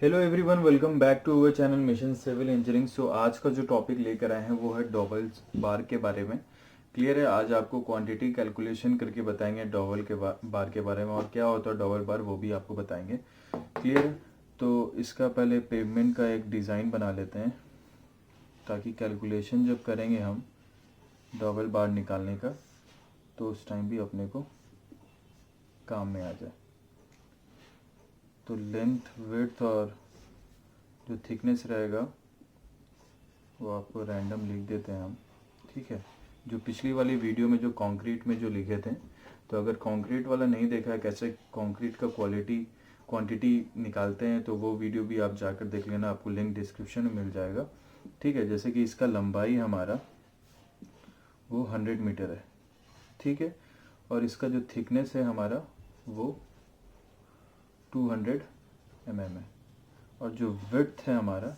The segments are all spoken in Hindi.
Hello everyone, welcome back to our channel mission civil engineering. So आज का जो टॉपिक लेकर आए हैं वो है डॉवल्स बार के बारे में। क्लियर है। आज आपको क्वांटिटी कैलकुलेशन करके बताएंगे डॉवल के बार के बारे में, और क्या होता है डॉवल बार वो भी आपको बताएंगे। क्लियर है। तो इसका पहले पेमेंट का एक डिज़ाइन बना लेते हैं ताकि कैलकुलेशन जब करेंगे हम डॉवल बार निकालने का तो उस टाइम भी अपने को काम में आ जाए। तो लेंथ, विड्थ और जो थिकनेस रहेगा वो आपको रैंडम लिख देते हैं हम। ठीक है। जो पिछली वाली वीडियो में जो कंक्रीट में जो लिखे थे, तो अगर कंक्रीट वाला नहीं देखा है कैसे कंक्रीट का क्वांटिटी निकालते हैं, तो वो वीडियो भी आप जाकर देख लेना, आपको लिंक डिस्क्रिप्शन में मिल जाएगा। ठीक है। जैसे कि इसका लंबाई हमारा वो 100 मीटर है। ठीक है। और इसका जो थिकनेस है हमारा वो 200 mm है। और जो विड्थ है हमारा,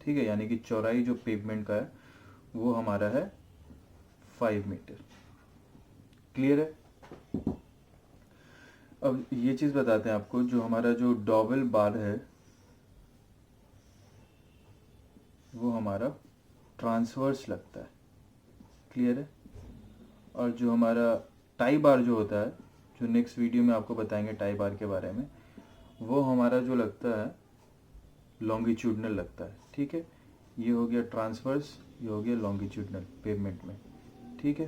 ठीक है, यानी कि चौड़ाई जो पेवमेंट का है वो हमारा है 5 मीटर। क्लियर है। अब ये चीज़ बताते हैं आपको, जो हमारा जो डॉवल बार है वो हमारा ट्रांसवर्स लगता है। क्लियर है। और जो हमारा टाई बार जो होता है, जो नेक्स्ट वीडियो में आपको बताएंगे टाई बार के बारे में, वो हमारा जो लगता है लॉन्गिट्यूडनल लगता है। ठीक है। ये हो गया ट्रांसवर्स, ये हो गया लॉन्गिट्यूडनल पेवमेंट में। ठीक है।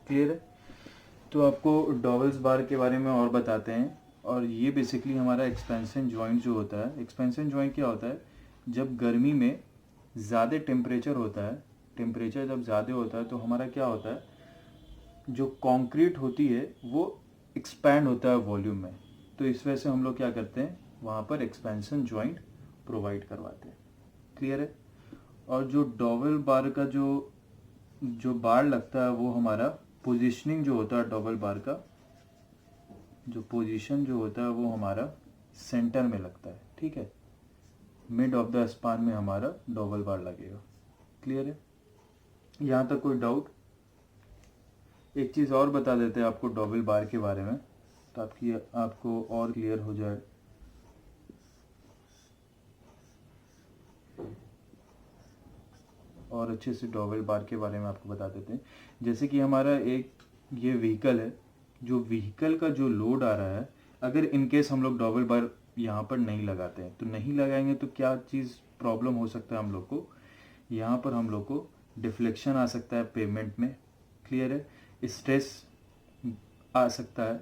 क्लियर है। तो आपको डॉवल्स बार के बारे में और बताते हैं। और ये बेसिकली हमारा एक्सपेंशन जॉइंट जो होता है, एक्सपेंशन जॉइंट क्या होता है, जब गर्मी में ज़्यादा टेम्परेचर होता है, टेम्परेचर जब ज़्यादा होता है तो हमारा क्या होता है, जो कंक्रीट होती है वो एक्सपैंड होता है वॉल्यूम में। तो इस वजह से हम लोग क्या करते हैं, वहाँ पर एक्सपेंशन जॉइंट प्रोवाइड करवाते हैं। क्लियर है। और जो डॉवल बार का जो जो बार लगता है वो हमारा पोजीशनिंग जो होता है, डबल बार का जो पोजीशन जो होता है वो हमारा सेंटर में लगता है। ठीक है। मिड ऑफ द स्पान में हमारा डबल बार लगेगा। क्लियर है। यहाँ तक कोई डाउट? एक चीज़ और बता देते हैं आपको डबल बार के बारे में, तो आपको और क्लियर हो जाए। और अच्छे से डबल बार के बारे में आपको बता देते हैं। जैसे कि हमारा एक ये व्हीकल है, जो व्हीकल का जो लोड आ रहा है, अगर इनकेस हम लोग डबल बार यहाँ पर नहीं लगाते हैं, तो नहीं लगाएंगे तो क्या चीज़ प्रॉब्लम हो सकता है हम लोग को, यहाँ पर हम लोग को डिफ्लेक्शन आ सकता है पेमेंट में। क्लियर है। स्ट्रेस आ सकता है।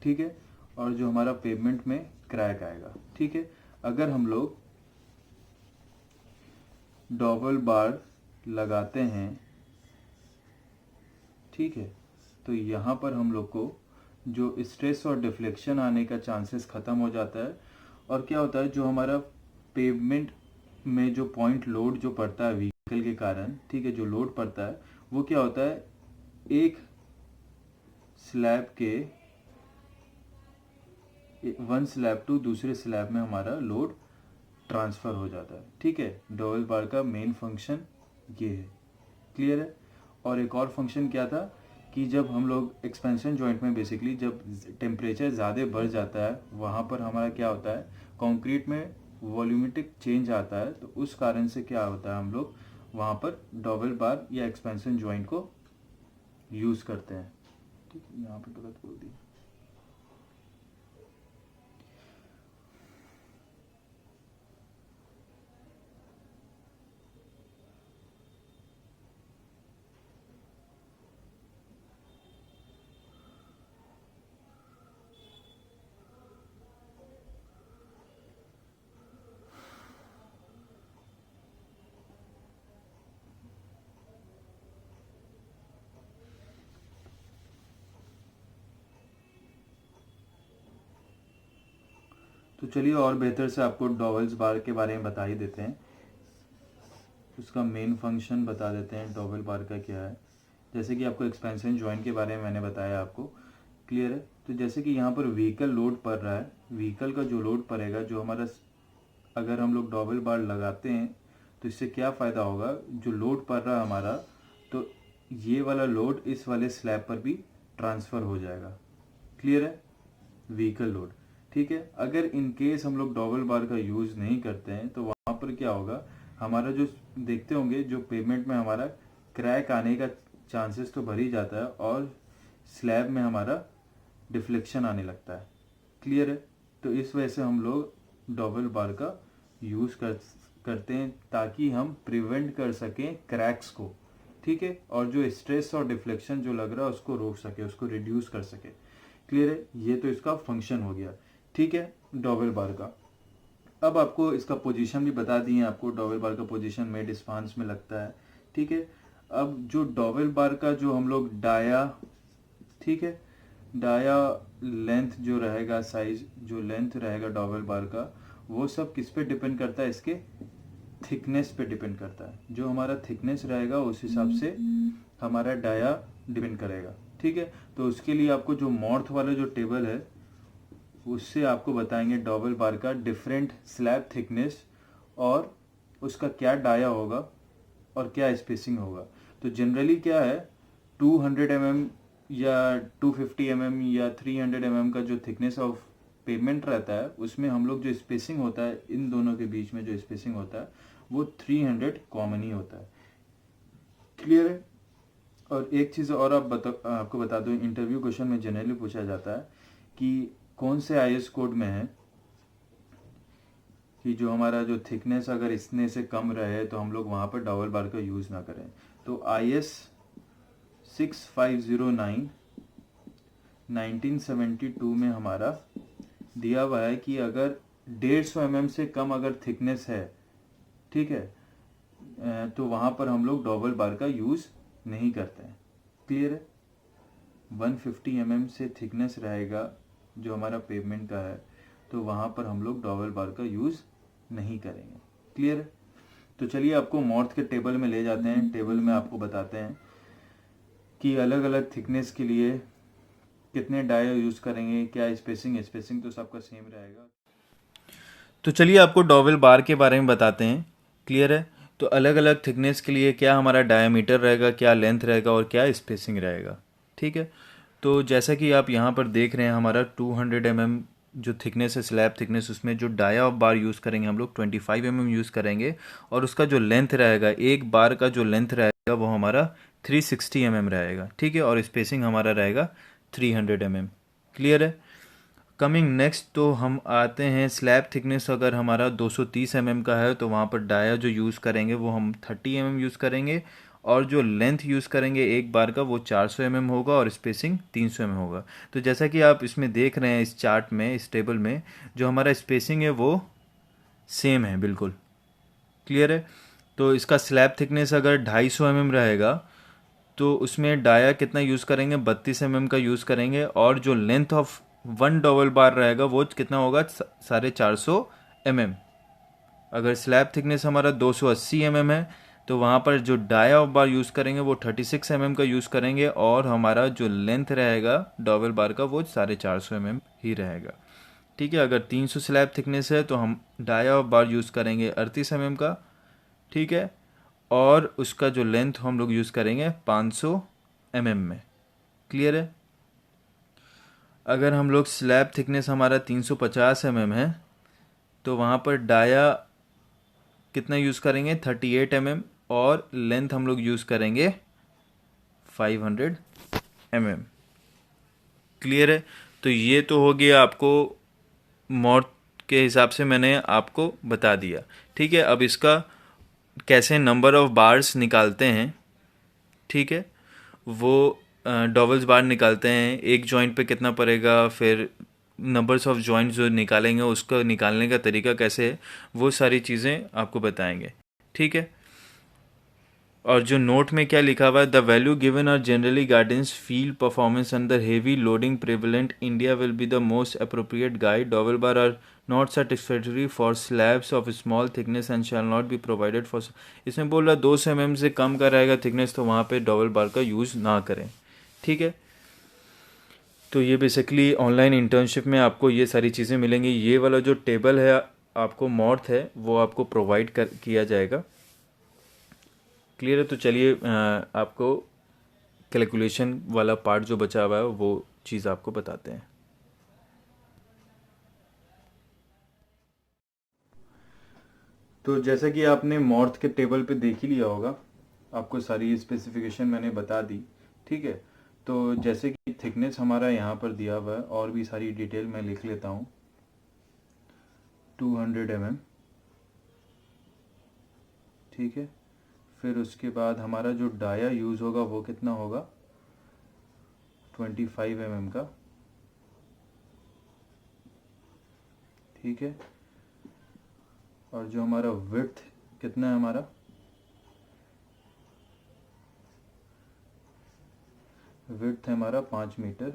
ठीक है। और जो हमारा पेमेंट में क्रैक आएगा। ठीक है। अगर हम लोग डबल बार लगाते हैं, ठीक है, तो यहाँ पर हम लोग को जो स्ट्रेस और डिफ्लेक्शन आने का चांसेस ख़त्म हो जाता है। और क्या होता है, जो हमारा पेवमेंट में जो पॉइंट लोड जो पड़ता है व्हीकल के कारण, ठीक है, जो लोड पड़ता है वो क्या होता है, एक स्लैब के वन स्लैब टू दूसरे स्लैब में हमारा लोड ट्रांसफ़र हो जाता है। ठीक है। डबल बार का मेन फंक्शन ये है। क्लियर है। और एक और फंक्शन क्या था कि जब हम लोग एक्सपेंशन जॉइंट में बेसिकली जब टेम्परेचर ज़्यादा बढ़ जाता है, वहाँ पर हमारा क्या होता है, कंक्रीट में वॉल्यूमेट्रिक चेंज आता है, तो उस कारण से क्या होता है, हम लोग वहाँ पर डबल बार या एक्सपेंशन जॉइंट को यूज़ करते हैं। ठीक है। यहाँ पर गलत बोल दिया। तो चलिए और बेहतर से आपको डॉवल्स बार के बारे में बता ही देते हैं। उसका मेन फंक्शन बता देते हैं डबल बार का क्या है। जैसे कि आपको एक्सपेंशन जॉइंट के बारे में मैंने बताया आपको। क्लियर है। तो जैसे कि यहाँ पर व्हीकल लोड पड़ रहा है, व्हीकल का जो लोड पड़ेगा, जो हमारा अगर हम लोग डबल बार लगाते हैं तो इससे क्या फ़ायदा होगा, जो लोड पड़ रहा है हमारा, तो ये वाला लोड इस वाले स्लैब पर भी ट्रांसफ़र हो जाएगा। क्लियर है, व्हीकल लोड। ठीक है, अगर इन केस हम लोग डबल बार का यूज़ नहीं करते हैं तो वहाँ पर क्या होगा, हमारा जो देखते होंगे जो पेमेंट में हमारा क्रैक आने का चांसेस तो बढ़ ही जाता है और स्लैब में हमारा डिफ्लेक्शन आने लगता है। क्लियर है, तो इस वजह से हम लोग डबल बार का यूज़ करते हैं ताकि हम प्रिवेंट कर सकें क्रैक्स को। ठीक है, और जो स्ट्रेस और डिफ्लेक्शन जो लग रहा है उसको रोक सके, उसको रिड्यूस कर सके। क्लियर है, ये तो इसका फंक्शन हो गया। ठीक है, डबल बार का। अब आपको इसका पोजीशन भी बता दिए, आपको डबल बार का पोजीशन मिड स्पांस में लगता है। ठीक है, अब जो डबल बार का जो हम लोग डाया, ठीक है, डाया लेंथ जो रहेगा, साइज जो लेंथ रहेगा डबल बार का, वो सब किस पे डिपेंड करता है, इसके थिकनेस पे डिपेंड करता है। जो हमारा थिकनेस रहेगा उस हिसाब से हमारा डाया डिपेंड करेगा। ठीक है, तो उसके लिए आपको जो मॉर्थ वाला जो टेबल है उससे आपको बताएंगे डबल बार का डिफरेंट स्लैब थिकनेस और उसका क्या डाया होगा और क्या स्पेसिंग होगा। तो जनरली क्या है, 200 mm या 250 mm या 300 mm का जो थिकनेस ऑफ पेमेंट रहता है उसमें हम लोग जो स्पेसिंग होता है, इन दोनों के बीच में जो स्पेसिंग होता है वो 300 कॉमन ही होता है। क्लियर है, और एक चीज़ और आपको बता दूं, इंटरव्यू क्वेश्चन में जनरली पूछा जाता है कि कौन से आईएस कोड में है कि जो हमारा जो थिकनेस अगर इतने से कम रहे तो हम लोग वहाँ पर डबल बार का यूज़ ना करें। तो IS 6509 1972 में हमारा दिया हुआ है कि अगर 150 mm से कम अगर थिकनेस है, ठीक है, तो वहाँ पर हम लोग डबल बार का यूज़ नहीं करते हैं। क्लियर है, 150 mm से थिकनेस रहेगा जो हमारा पेवमेंट का है तो वहाँ पर हम लोग डबल बार का यूज़ नहीं करेंगे। क्लियर है, तो चलिए आपको मॉर्थ के टेबल में ले जाते हैं। टेबल में आपको बताते हैं कि अलग अलग थिकनेस के लिए कितने डाया यूज़ करेंगे, क्या स्पेसिंग तो सबका सेम रहेगा। तो चलिए आपको डबल बार के बारे में बताते हैं। क्लियर है, तो अलग अलग थिकनेस के लिए क्या हमारा डायमीटर रहेगा, क्या लेंथ रहेगा और क्या स्पेसिंग रहेगा। ठीक है, तो जैसा कि आप यहाँ पर देख रहे हैं हमारा 200 mm जो थिकनेस है, स्लैब थिकनेस, उसमें जो डाया ऑफ बार यूज़ करेंगे हम लोग 25 mm यूज़ करेंगे और उसका जो लेंथ रहेगा, एक बार का जो लेंथ रहेगा वो हमारा 360 mm रहेगा। ठीक है, और स्पेसिंग हमारा रहेगा 300 mm। क्लियर है, कमिंग नेक्स्ट तो हम आते हैं स्लैब थिकनेस। अगर हमारा 230 mm का है तो वहाँ पर डाया जो यूज़ करेंगे वो हम 30 mm यूज़ करेंगे और जो लेंथ यूज़ करेंगे एक बार का वो 400 mm होगा और स्पेसिंग 300 mm होगा। तो जैसा कि आप इसमें देख रहे हैं इस चार्ट में, इस टेबल में, जो हमारा स्पेसिंग है वो सेम है बिल्कुल। क्लियर है, तो इसका स्लैब थिकनेस अगर 250 mm रहेगा तो उसमें डाया कितना यूज़ करेंगे, 32 mm का यूज़ करेंगे और जो लेंथ ऑफ वन डबल बार रहेगा वो कितना होगा, 450 mm। अगर स्लैब थिकनेस हमारा 280 mm है तो वहाँ पर जो डाया ऑफ बार यूज़ करेंगे वो 36 mm का यूज़ करेंगे और हमारा जो लेंथ रहेगा डबल बार का वो 450 mm ही रहेगा। ठीक है, अगर 300 स्लैब थिकनेस है तो हम डाया ऑफ बार यूज़ करेंगे 38 mm का। ठीक है, और उसका जो लेंथ हम लोग यूज़ करेंगे 500 mm में। क्लियर है, अगर हम लोग स्लैब थिकनेस हमारा 350 mm है तो वहाँ पर डाया कितना यूज़ करेंगे, 38 mm और लेंथ हम लोग यूज़ करेंगे 500 mm। क्लियर है, तो ये तो हो गया आपको मॉर्थ के हिसाब से मैंने आपको बता दिया। ठीक है, अब इसका कैसे नंबर ऑफ बार्स निकालते हैं, ठीक है, वो डबल्स बार निकालते हैं, एक जॉइंट पे कितना पड़ेगा, फिर नंबर्स ऑफ जॉइंट्स जो निकालेंगे उसका निकालने का तरीका कैसे है, वो सारी चीज़ें आपको बताएंगे। ठीक है, और जो नोट में क्या लिखा हुआ है, the value given are generally guidance field performance under heavy loading prevalent India will be the most appropriate guide. Double bar are not satisfactory for slabs of small thickness and shall not be provided for. इसमें बोल रहा 200 mm से कम का रहेगा थिकनेस तो वहाँ पे डबल बार का यूज़ ना करें। ठीक है, तो ये बेसिकली ऑनलाइन इंटर्नशिप में आपको ये सारी चीज़ें मिलेंगी। ये वाला जो टेबल है आपको मॉर्थ है वो आपको प्रोवाइड किया जाएगा। क्लियर है, तो चलिए आपको कैलकुलेशन वाला पार्ट जो बचा हुआ है वो चीज़ आपको बताते हैं। तो जैसा कि आपने मॉर्थ के टेबल पे देख ही लिया होगा, आपको सारी स्पेसिफिकेशन मैंने बता दी, ठीक है। तो जैसे कि थिकनेस हमारा यहाँ पर दिया हुआ है, और भी सारी डिटेल मैं लिख लेता हूँ। 200 mm, ठीक है। फिर उसके बाद हमारा जो डाया यूज़ होगा वो कितना होगा, 25 mm का, ठीक है। और जो हमारा विड्थ कितना है, हमारा विड्थ है हमारा 5 मीटर,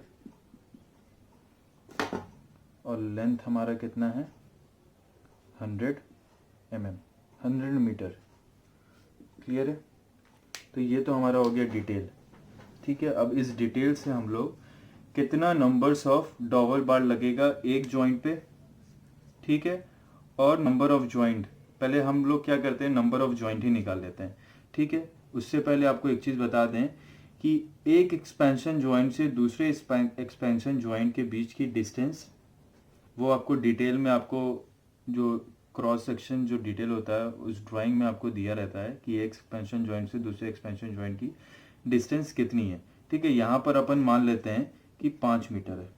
और लेंथ हमारा कितना है, 100 mm, 100 मीटर। क्लियर है। तो ये तो हमारा हो गया डिटेल, ठीक है। अब इस डिटेल से हम लोग कितना नंबर्स ऑफ डॉवल बार लगेगा एक जॉइंट पे, ठीक है, और नंबर ऑफ जॉइंट, पहले हम लोग क्या करते हैं, नंबर ऑफ जॉइंट ही निकाल लेते हैं, ठीक है। उससे पहले आपको एक चीज़ बता दें कि एक एक्सपेंशन जॉइंट से दूसरे एक्सपेंशन जॉइंट के बीच की डिस्टेंस, वो आपको डिटेल में, आपको जो क्रॉस सेक्शन जो डिटेल होता है उस ड्राइंग में आपको दिया रहता है कि एक एक्सपेंशन जॉइंट से दूसरे एक्सपेंशन जॉइंट की डिस्टेंस कितनी है, ठीक है। यहाँ पर अपन मान लेते हैं कि 5 मीटर है,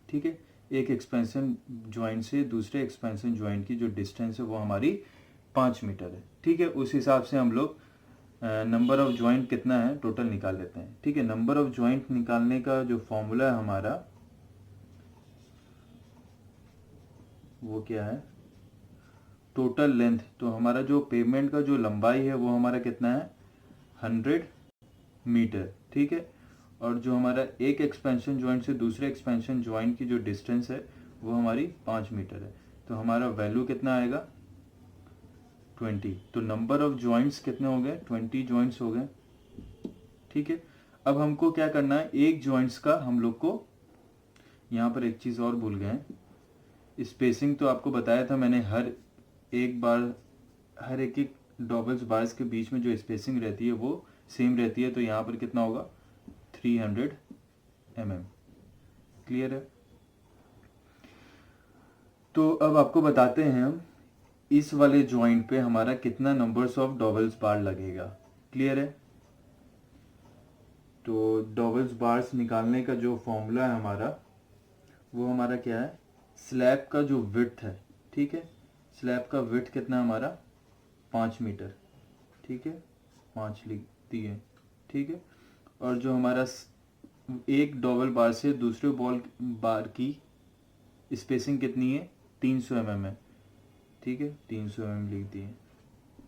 ठीक है। एक एक्सपेंशन जॉइंट से दूसरे एक्सपेंशन जॉइंट की जो डिस्टेंस है वो हमारी 5 मीटर है, ठीक है। उस हिसाब से हम लोग नंबर ऑफ जॉइंट कितना है टोटल निकाल लेते हैं, ठीक है। नंबर ऑफ जॉइंट निकालने का जो फॉर्मूला है हमारा, वो क्या है, टोटल लेंथ। तो हमारा जो पेमेंट का जो लंबाई है वो हमारा कितना है, 100 मीटर, ठीक है। और जो हमारा एक एक्सपेंशन जॉइंट से दूसरे एक्सपेंशन जॉइंट की जो डिस्टेंस है वो हमारी 5 मीटर है। तो हमारा वैल्यू कितना आएगा, 20। तो नंबर ऑफ जॉइंट्स कितने हो गए, 20 जॉइंट्स हो गए, ठीक है। अब हमको क्या करना है, एक जॉइंट्स का हम लोग को, यहाँ पर एक चीज़ और भूल गए, स्पेसिंग तो आपको बताया था मैंने, हर एक डबल्स बार्स के बीच में जो स्पेसिंग रहती है वो सेम रहती है। तो यहाँ पर कितना होगा, 300 mm। क्लियर है। तो अब आपको बताते हैं हम इस वाले जॉइंट पे हमारा कितना नंबर्स ऑफ डबल्स बार लगेगा। क्लियर है। तो डबल्स बार्स निकालने का जो फॉर्मूला है हमारा, वो हमारा क्या है, स्लैब का जो विड्थ है, ठीक है। स्लैब का विड्थ कितना हमारा, 5 मीटर, ठीक है, 5 लिख दिए, ठीक है। और जो हमारा एक डबल बार से दूसरे बॉल बार की स्पेसिंग कितनी है, 300 mm है, ठीक है, 300 mm लिख दिए,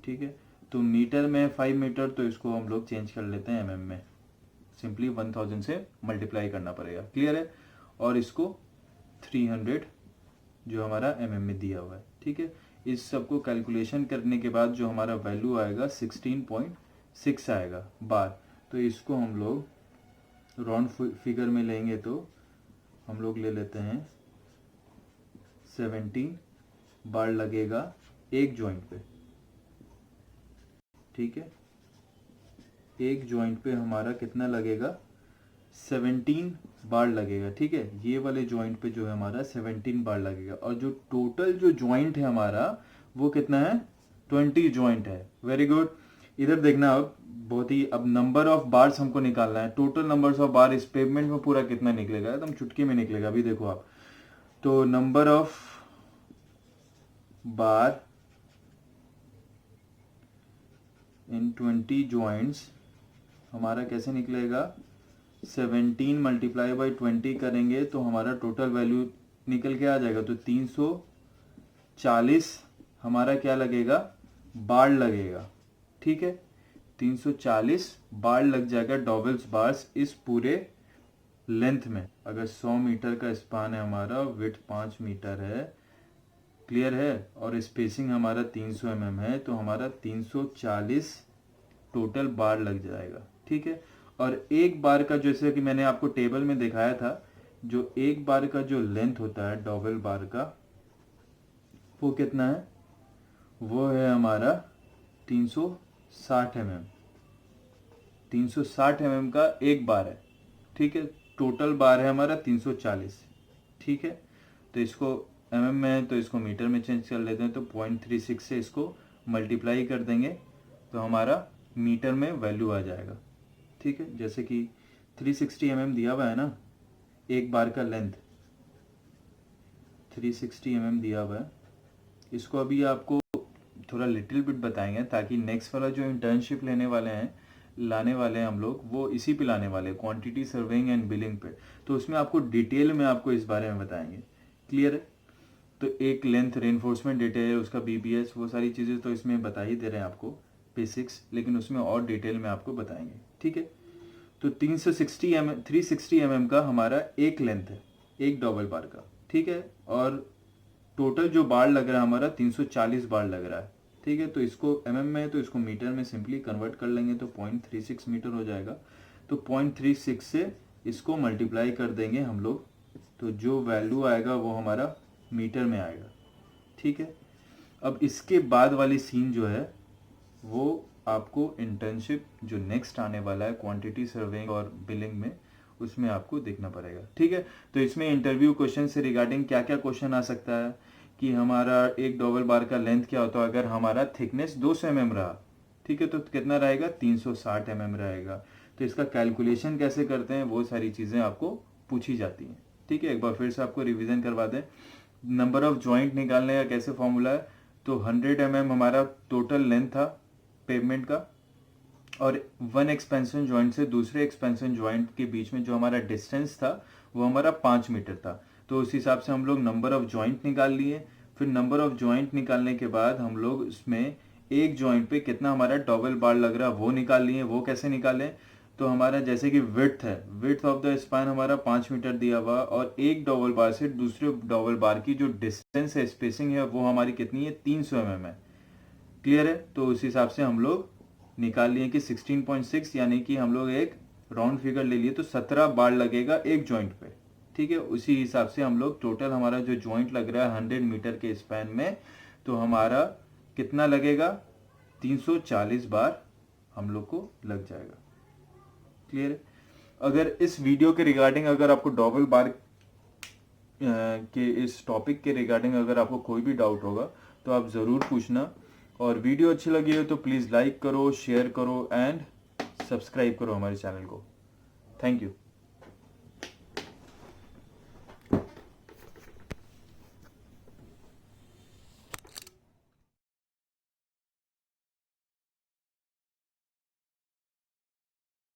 ठीक है। तो मीटर में 5 मीटर, तो इसको हम लोग चेंज कर लेते हैं mm में, सिंपली 1000 से मल्टीप्लाई करना पड़ेगा। क्लियर है। और इसको 300 जो हमारा mm में दिया हुआ है, ठीक है। इस सब को कैलकुलेशन करने के बाद जो हमारा वैल्यू आएगा 16.6 आएगा बार। तो इसको हम लोग राउंड फिगर में लेंगे तो हम लोग ले लेते हैं 17 बार लगेगा एक जॉइंट पे, ठीक है। एक जॉइंट पे हमारा कितना लगेगा, 17 बार लगेगा, ठीक है। ये वाले जॉइंट पे जो है हमारा 17 बार लगेगा। और जो टोटल जो जॉइंट है हमारा वो कितना है, 20 जॉइंट है। Very good. इधर देखना, अब बहुत ही, अब नंबर ऑफ बार्स हमको निकालना है। टोटल नंबर्स ऑफ बार इस पेमेंट में पूरा कितना निकलेगा, एकदम चुटकी में निकलेगा। अभी देखो आप, तो number of bar in 20 joints हमारा कैसे निकलेगा, 17 मल्टीप्लाई बाई 20 करेंगे तो हमारा टोटल वैल्यू निकल के आ जाएगा। तो 340 हमारा क्या लगेगा, बार लगेगा, ठीक है। 340 बार लग जाएगा डबल्स बार्स इस पूरे लेंथ में। अगर 100 मीटर का स्पान है हमारा, विड्थ 5 मीटर है, क्लियर है, और स्पेसिंग हमारा 300 mm है, तो हमारा 340 टोटल बार लग जाएगा, ठीक है। और एक बार का, जैसे कि मैंने आपको टेबल में दिखाया था, जो एक बार का जो लेंथ होता है डबल बार का, वो कितना है, वो है हमारा 360 mm। 360 mm का एक बार है, ठीक है। टोटल बार है हमारा 340, ठीक है। तो इसको mm में, तो इसको मीटर में चेंज कर लेते हैं। तो 0.36 से इसको मल्टीप्लाई कर देंगे तो हमारा मीटर में वैल्यू आ जाएगा। ठीक है, जैसे कि 360 mm दिया हुआ है ना, एक बार का लेंथ 360 mm दिया हुआ है। इसको अभी आपको थोड़ा लिटिल बिट बताएंगे ताकि नेक्स्ट वाला जो इंटर्नशिप लाने वाले हैं हम लोग, वो इसी पे लाने वाले हैं, क्वांटिटी सर्वेइंग एंड बिलिंग पे। तो उसमें आपको डिटेल में आपको इस बारे में बताएंगे। क्लियर है? तो एक लेंथ रेनफोर्समेंट डिटेल, उसका बीबीएस, वो सारी चीज़ें तो इसमें बता ही दे रहे हैं आपको बेसिक्स, लेकिन उसमें और डिटेल में आपको बताएंगे। ठीक है, तो 360 mm का हमारा एक लेंथ है, एक डबल बार का। ठीक है, और टोटल जो बार लग रहा है हमारा 340 बार लग रहा है। ठीक है, तो इसको mm में है तो इसको मीटर में सिंपली कन्वर्ट कर लेंगे तो 0.36 मीटर हो जाएगा। तो 0.36 से इसको मल्टीप्लाई कर देंगे हम लोग, तो जो वैल्यू आएगा वो हमारा मीटर में आएगा। ठीक है, अब इसके बाद वाली सीन जो है वो आपको इंटर्नशिप जो नेक्स्ट आने वाला है क्वांटिटी सर्वेइंग और बिलिंग में, उसमें आपको देखना पड़ेगा। ठीक है, तो इसमें इंटरव्यू क्वेश्चन से रिगार्डिंग क्या क्या क्वेश्चन आ सकता है कि हमारा एक डबल बार का लेंथ क्या होता है, अगर हमारा थिकनेस 200 mm रहा, ठीक है, तो कितना रहेगा, 360 mm रहेगा। तो इसका कैलकुलेशन कैसे करते हैं, वो सारी चीज़ें आपको पूछी जाती हैं। ठीक है, एक बार फिर से आपको रिविजन करवा दें। नंबर ऑफ जॉइंट निकालने का कैसे फॉर्मूला है, तो 100 mm हमारा टोटल लेंथ था पेवमेंट का, और वन एक्सपेंशन जॉइंट से दूसरे एक्सपेंशन जॉइंट के बीच में जो हमारा डिस्टेंस था वो हमारा 5 मीटर था। तो उस हिसाब से हम लोग नंबर ऑफ जॉइंट निकाल लिए। फिर नंबर ऑफ जॉइंट निकालने के बाद हम लोग उसमें एक जॉइंट पे कितना हमारा डबल बार लग रहा है वो निकाल लिए। वो कैसे निकालें, तो हमारा जैसे कि विड्थ है, विड्थ ऑफ द स्पान हमारा 5 मीटर दिया हुआ, और एक डबल बार से दूसरे डबल बार की जो डिस्टेंस है, स्पेसिंग है, वो हमारी कितनी है, 300 mm है। क्लियर है? तो उस हिसाब से हम लोग निकाल लिए कि 16.6, यानी कि हम लोग एक राउंड फिगर ले लिए तो 17 बार लगेगा एक जॉइंट पे। ठीक है, उसी हिसाब से हम लोग टोटल हमारा जो जॉइंट लग रहा है 100 मीटर के स्पैन में, तो हमारा कितना लगेगा, 340 बार हम लोग को लग जाएगा। क्लियर है? अगर इस वीडियो के रिगार्डिंग अगर आपको डबल बार के इस टॉपिक के रिगार्डिंग अगर आपको कोई भी डाउट होगा तो आप ज़रूर पूछना। और वीडियो अच्छी लगी हो तो प्लीज़ लाइक करो, शेयर करो एंड सब्सक्राइब करो हमारे चैनल को। Thank you.